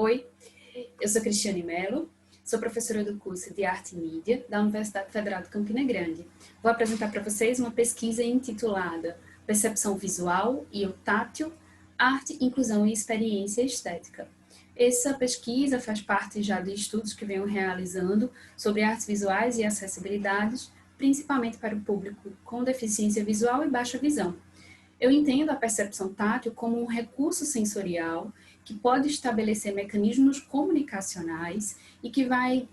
Oi, eu sou Cristiane Mello, sou professora do curso de Arte e Mídia da Universidade Federal de Campina Grande. Vou apresentar para vocês uma pesquisa intitulada Percepção Visual e o Tátil, Arte, Inclusão e Experiência Estética. Essa pesquisa faz parte já de estudos que venho realizando sobre artes visuais e acessibilidades, principalmente para o público com deficiência visual e baixa visão. Eu entendo a percepção tátil como um recurso sensorial que pode estabelecer mecanismos comunicacionais e que vai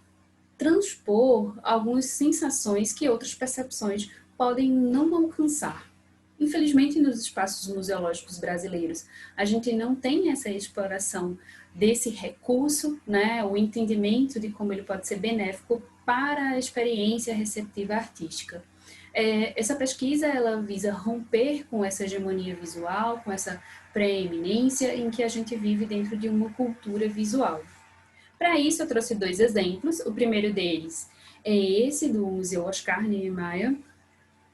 transpor algumas sensações que outras percepções podem não alcançar. Infelizmente, nos espaços museológicos brasileiros, a gente não tem essa exploração desse recurso, né, o entendimento de como ele pode ser benéfico para a experiência receptiva artística. Essa pesquisa ela visa romper com essa hegemonia visual, com essa preeminência em que a gente vive dentro de uma cultura visual. Para isso, eu trouxe dois exemplos. O primeiro deles é esse do Museu Oscar Niemeyer,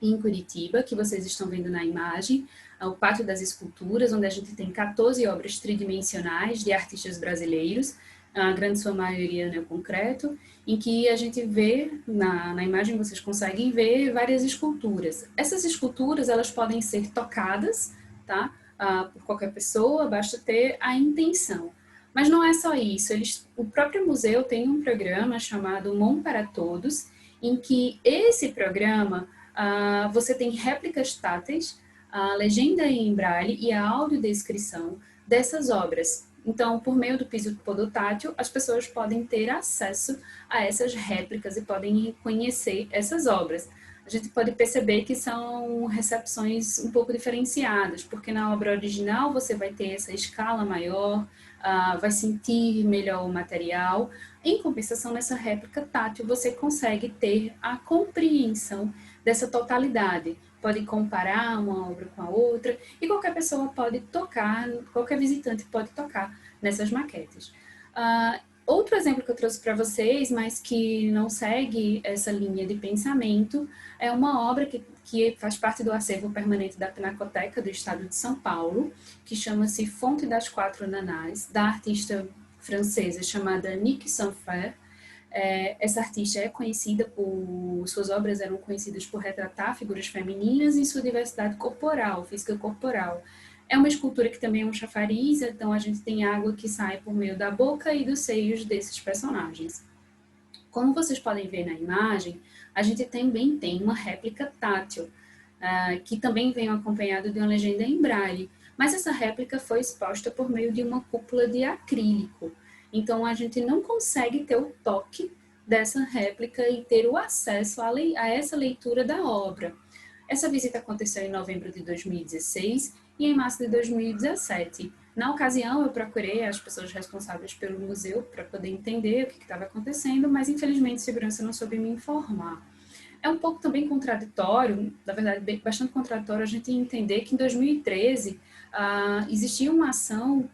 em Curitiba, que vocês estão vendo na imagem, o Pátio das Esculturas, onde a gente tem 14 obras tridimensionais de artistas brasileiros, a grande sua maioria neoconcreto, em que a gente vê, na imagem vocês conseguem ver várias esculturas. Essas esculturas, elas podem ser tocadas, tá? Por qualquer pessoa, basta ter a intenção. Mas não é só isso, o próprio museu tem um programa chamado Mão para Todos, em que esse programa você tem réplicas táteis, a legenda em braille e a audiodescrição dessas obras. Então, por meio do piso podotátil, as pessoas podem ter acesso a essas réplicas e podem conhecer essas obras. A gente pode perceber que são recepções um pouco diferenciadas, porque na obra original você vai ter essa escala maior, vai sentir melhor o material. Em compensação, nessa réplica tátil, você consegue ter a compreensão dessa totalidade. Pode comparar uma obra com a outra e qualquer pessoa pode tocar, qualquer visitante pode tocar nessas maquetes. Outro exemplo que eu trouxe para vocês, mas que não segue essa linha de pensamento, é uma obra que faz parte do acervo permanente da Pinacoteca do Estado de São Paulo, que chama-se Fonte das Quatro Nanás, da artista francesa chamada Annick Sanfer. Essa artista é conhecida suas obras eram conhecidas por retratar figuras femininas em sua diversidade corporal, física corporal. É uma escultura que também é um chafariz, então a gente tem água que sai por meio da boca e dos seios desses personagens. Como vocês podem ver na imagem, a gente também tem uma réplica tátil, que também vem acompanhada de uma legenda em braille, mas essa réplica foi exposta por meio de uma cúpula de acrílico. Então, a gente não consegue ter o toque dessa réplica e ter o acesso a essa leitura da obra. Essa visita aconteceu em novembro de 2016 e em março de 2017. Na ocasião, eu procurei as pessoas responsáveis pelo museu para poder entender o que estava acontecendo, mas, infelizmente, segurança não soube me informar. É um pouco também contraditório, na verdade, bastante contraditório, a gente entender que em 2013 existia uma ação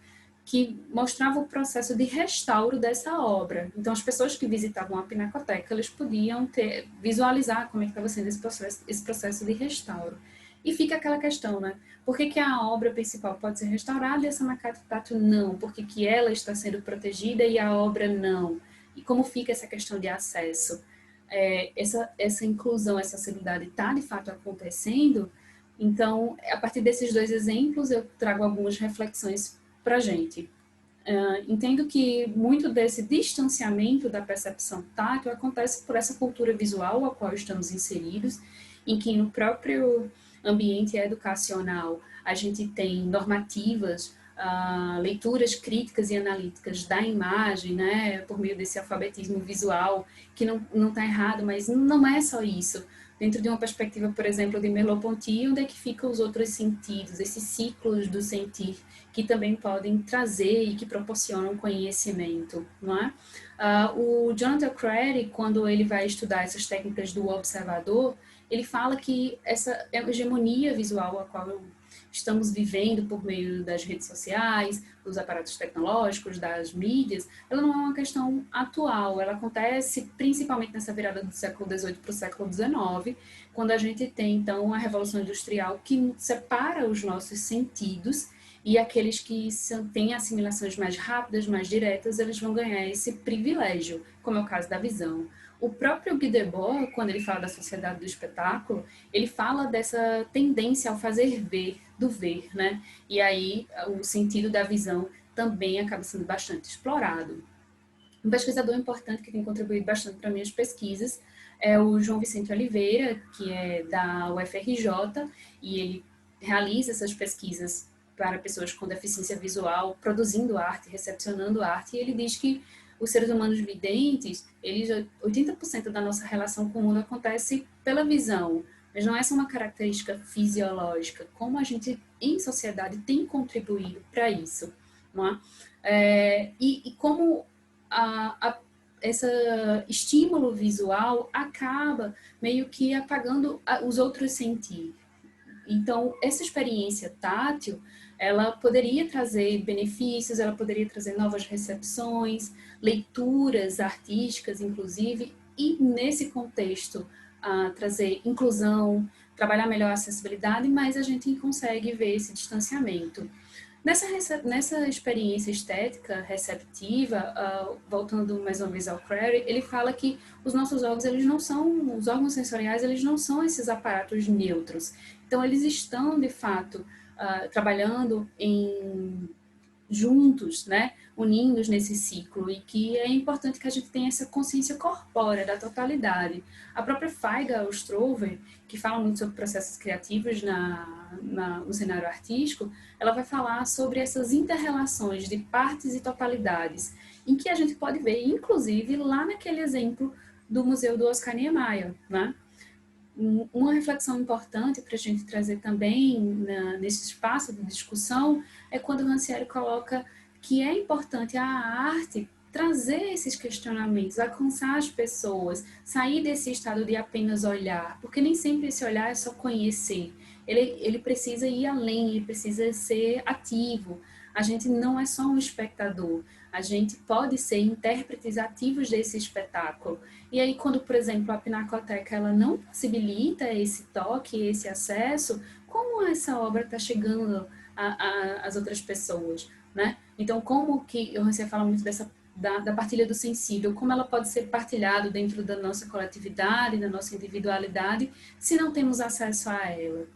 que mostrava o processo de restauro dessa obra. Então, as pessoas que visitavam a Pinacoteca, eles podiam visualizar como é que estava sendo esse processo de restauro. E fica aquela questão, né? Por que a obra principal pode ser restaurada e essa maquete tátil não? Por que ela está sendo protegida e a obra não? E como fica essa questão de acesso? Essa inclusão, essa acessibilidade está, de fato, acontecendo? Então, a partir desses dois exemplos, eu trago algumas reflexões para a gente. Entendo que muito desse distanciamento da percepção tátil acontece por essa cultura visual a qual estamos inseridos, em que no próprio ambiente educacional a gente tem normativas, leituras críticas e analíticas da imagem, né, por meio desse alfabetismo visual, que não está errado, mas não é só isso. Dentro de uma perspectiva, por exemplo, de Merleau-Ponty, onde é que ficam os outros sentidos, esses ciclos do sentir, que também podem trazer e que proporcionam conhecimento, não é? O Jonathan Crary, quando ele vai estudar essas técnicas do observador, ele fala que essa hegemonia visual a qual estamos vivendo por meio das redes sociais, dos aparatos tecnológicos, das mídias, ela não é uma questão atual, ela acontece principalmente nessa virada do século XVIII para o século XIX, quando a gente tem, então, a Revolução Industrial que separa os nossos sentidos e aqueles que têm assimilações mais rápidas, mais diretas, eles vão ganhar esse privilégio, como é o caso da visão. O próprio Guy Debord, quando ele fala da sociedade do espetáculo, ele fala dessa tendência ao fazer ver, do ver, né? E aí o sentido da visão também acaba sendo bastante explorado. Um pesquisador importante que tem contribuído bastante para minhas pesquisas é o João Vicente Oliveira, que é da UFRJ, e ele realiza essas pesquisas para pessoas com deficiência visual, produzindo arte, recepcionando arte, e ele diz que os seres humanos videntes, 80% da nossa relação com o mundo acontece pela visão, mas não é só uma característica fisiológica, como a gente, em sociedade, tem contribuído para isso, não é? E como esse estímulo visual acaba meio que apagando os outros sentidos. Então, essa experiência tátil, ela poderia trazer benefícios, ela poderia trazer novas recepções, leituras artísticas, inclusive, e nesse contexto, trazer inclusão, trabalhar melhor a acessibilidade, mas a gente consegue ver esse distanciamento. Nessa experiência estética receptiva, voltando mais uma vez ao Crary, ele fala que os nossos órgãos, os órgãos sensoriais, eles não são esses aparatos neutros. Então, eles estão, de fato, trabalhando juntos, né, unindo nesse ciclo, e que é importante que a gente tenha essa consciência corpórea da totalidade. A própria Faiga Ostrover, que fala muito sobre processos criativos no cenário artístico, ela vai falar sobre essas inter-relações de partes e totalidades, em que a gente pode ver, inclusive, lá naquele exemplo do Museu do Oscar Niemeyer, né? Uma reflexão importante para a gente trazer também nesse espaço de discussão é quando o Rancière coloca que é importante a arte trazer esses questionamentos, alcançar as pessoas, sair desse estado de apenas olhar, porque nem sempre esse olhar é só conhecer, ele precisa ir além, ele precisa ser ativo. A gente não é só um espectador, a gente pode ser intérpretes ativos desse espetáculo. E aí, quando, por exemplo, a Pinacoteca ela não possibilita esse toque, esse acesso, como essa obra está chegando às outras pessoas, né? Então, como que, você fala muito da partilha do sensível, como ela pode ser partilhada dentro da nossa coletividade, da nossa individualidade, se não temos acesso a ela.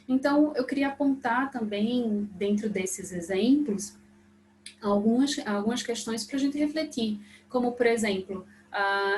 Então, eu queria apontar também, dentro desses exemplos, algumas questões para a gente refletir, como, por exemplo,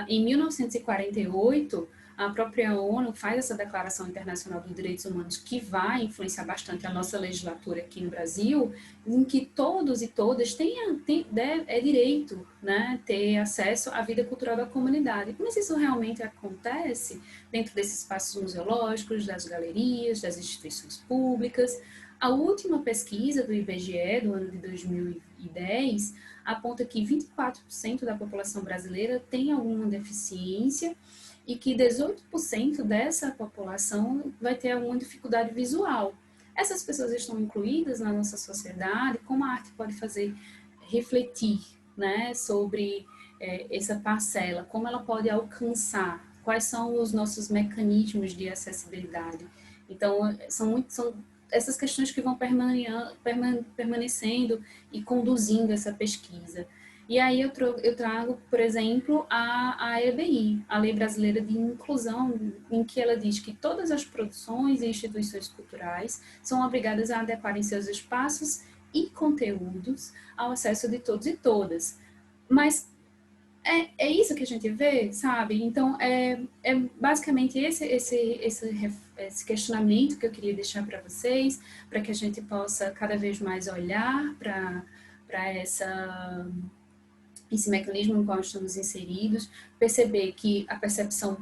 em 1948, a própria ONU faz essa Declaração Internacional dos Direitos Humanos, que vai influenciar bastante a nossa legislatura aqui no Brasil, em que todos e todas é direito, né, ter acesso à vida cultural da comunidade. Mas isso realmente acontece dentro desses espaços museológicos, das galerias, das instituições públicas? A última pesquisa do IBGE, do ano de 2010, aponta que 24% da população brasileira tem alguma deficiência e que 18% dessa população vai ter alguma dificuldade visual. Essas pessoas estão incluídas na nossa sociedade, como a arte pode fazer refletir, né, sobre essa parcela, como ela pode alcançar, quais são os nossos mecanismos de acessibilidade. Então, são essas questões que vão permanecendo e conduzindo essa pesquisa. E aí eu trago, por exemplo, a EBI, a Lei Brasileira de Inclusão, em que ela diz que todas as produções e instituições culturais são obrigadas a adequarem seus espaços e conteúdos ao acesso de todos e todas. Mas é isso que a gente vê, sabe? Então, é basicamente esse questionamento que eu queria deixar para vocês, para que a gente possa cada vez mais olhar para esse mecanismo no qual estamos inseridos, perceber que a percepção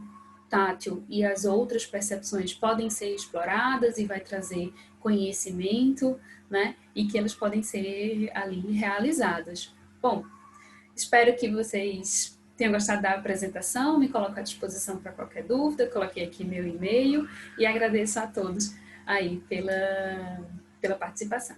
tátil e as outras percepções podem ser exploradas e vai trazer conhecimento, né? E que elas podem ser ali realizadas. Bom, espero que vocês tenham gostado da apresentação, me coloco à disposição para qualquer dúvida, coloquei aqui meu e-mail e agradeço a todos aí pela participação.